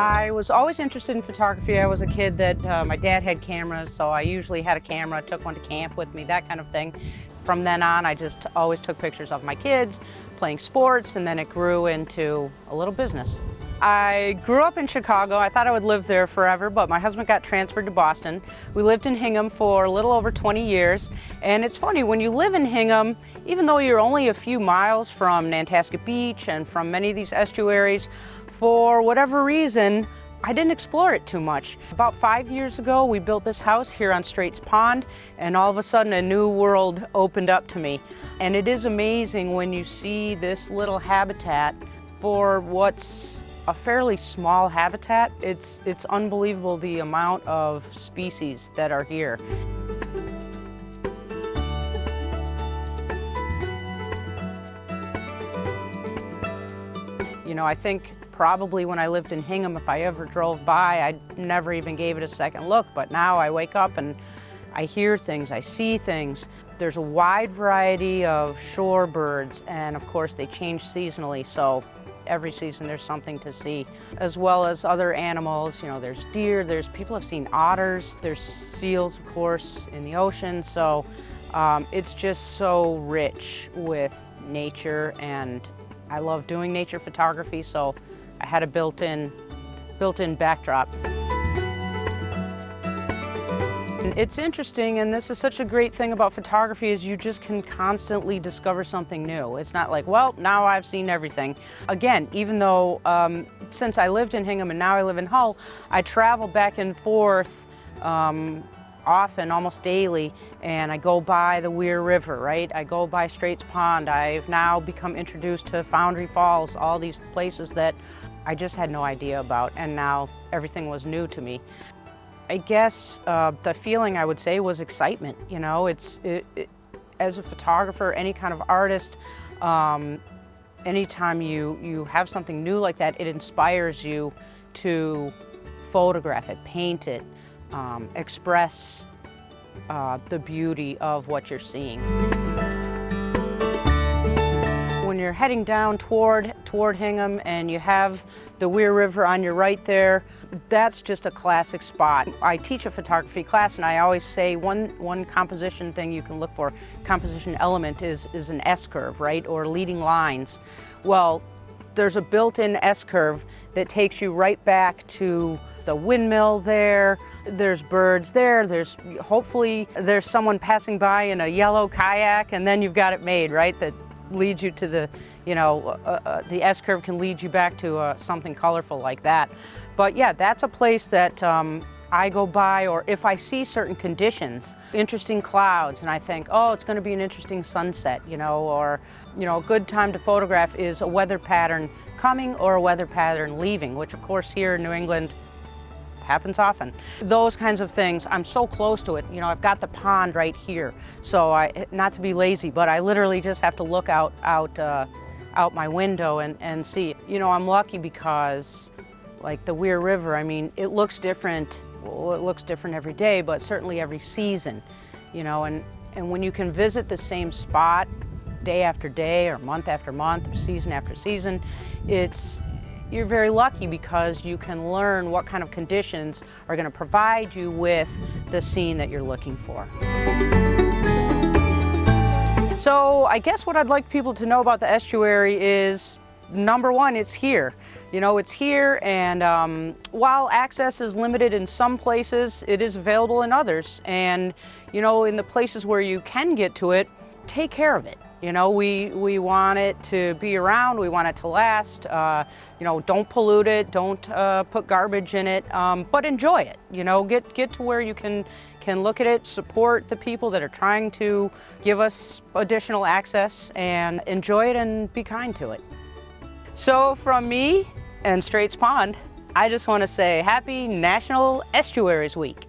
I was always interested in photography. I was a kid that my dad had cameras, so I usually had a camera, took one to camp with me, that kind of thing. From then on, I just always took pictures of my kids playing sports, and then it grew into a little business. I grew up in Chicago. I thought I would live there forever, but my husband got transferred to Boston. We lived in Hingham for a little over 20 years, and it's funny, when you live in Hingham, even though you're only a few miles from Nantasket Beach and from many of these estuaries, for whatever reason, I didn't explore it too much. About 5 years ago, we built this house here on Straits Pond, and all of a sudden a new world opened up to me. And it is amazing when you see this little habitat for what's a fairly small habitat. It's unbelievable the amount of species that are here. You know, I think probably when I lived in Hingham, if I ever drove by, I never even gave it a second look, but now I wake up and I hear things, I see things. There's a wide variety of shorebirds, and of course they change seasonally, so every season there's something to see, as well as other animals. You know, there's deer, people have seen otters, there's seals, of course, in the ocean, so it's just so rich with nature, and I love doing nature photography, so I had a built-in backdrop. It's interesting, and this is such a great thing about photography, is you just can constantly discover something new. It's not like, well, now I've seen everything. Again, even though since I lived in Hingham and now I live in Hull, I travel back and forth often, almost daily, and I go by the Weir River, right? I go by Straits Pond. I've now become introduced to Foundry Falls, all these places that I just had no idea about, and now everything was new to me. I guess the feeling, I would say, was excitement. You know, as a photographer, any kind of artist, anytime you have something new like that, it inspires you to photograph it, paint it, express the beauty of what you're seeing. When you're heading down toward Hingham and you have the Weir River on your right there, that's just a classic spot. I teach a photography class, and I always say one composition thing you can look for, composition element, is an S-curve, right, or leading lines. Well, there's a built-in S-curve that takes you right back to the windmill there. There's birds there. Hopefully there's someone passing by in a yellow kayak, and then you've got it made, right? That leads you to the, you know, the S-curve can lead you back to something colorful like that. But yeah, that's a place that I go by, or if I see certain conditions, interesting clouds, and I think, oh, it's going to be an interesting sunset, you know, or, you know, a good time to photograph is a weather pattern coming or a weather pattern leaving, which of course here in New England happens often. Those kinds of things, I'm so close to it. You know, I've got the pond right here, so not to be lazy, but I literally just have to look out my window and see. You know, I'm lucky because, like the Weir River, I mean, it looks different. Well, it looks different every day, but certainly every season. You know, and when you can visit the same spot day after day, or month after month, or season after season, you're very lucky because you can learn what kind of conditions are going to provide you with the scene that you're looking for. So I guess what I'd like people to know about the estuary is, number one, it's here. You know, it's here, and while access is limited in some places, it is available in others. And, you know, in the places where you can get to it, take care of it. You know, we want it to be around, we want it to last. You know, don't pollute it, don't put garbage in it, but enjoy it. You know, get to where you can look at it, support the people that are trying to give us additional access, and enjoy it and be kind to it. So from me and Straits Pond, I just want to say happy National Estuaries Week.